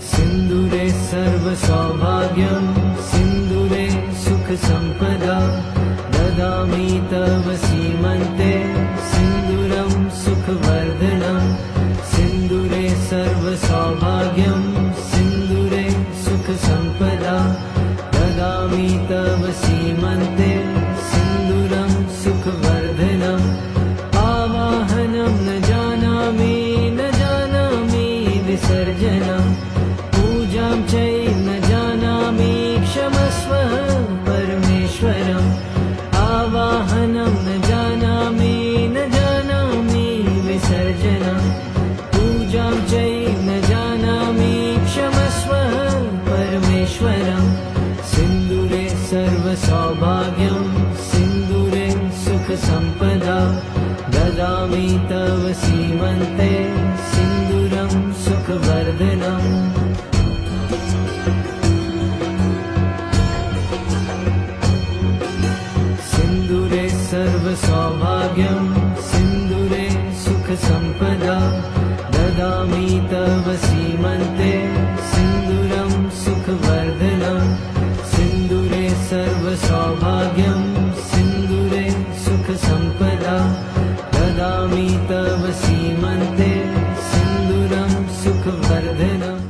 सिन्दूरे सर्वसौभाग्यं सिन्दूरे सुखसम्पदा ददामि तव सीमन्ते सिन्दूरं सुखवर्धनं सिन्दूरे सर्वसौभाग्यं सिन्दूरे सुखसम्पदा ददामि तव सीमन्ते सिन्दूरं सुखवर्धनम् आवाहनं न जानामि विसर्जनं पूजां चैव न जानामि क्षमस्व परमेश्वरम् आवाहनं न जानामि विसर्जनं पूजां चैव न जानामि क्षमस्व परमेश्वरम् सिन्दूरे सर्वसौभाग्यं सिन्दूरे सुखसम्पदा ददामि तव सीमन्ते सिन्दूरं सुखवर्धनम् सिन्दूरे सर्वसौभाग्यं सिन्दूरे सुखसम्पदा ददामि तव सीमन्ते सिन्दूरं सुखवर्धनम् सिन्दूरे सर्वसौभाग्यं सिन्दूरे सुखसम्पदा ददामि तव सीमन्ते सिन्दूरं सुखवर्धनम्।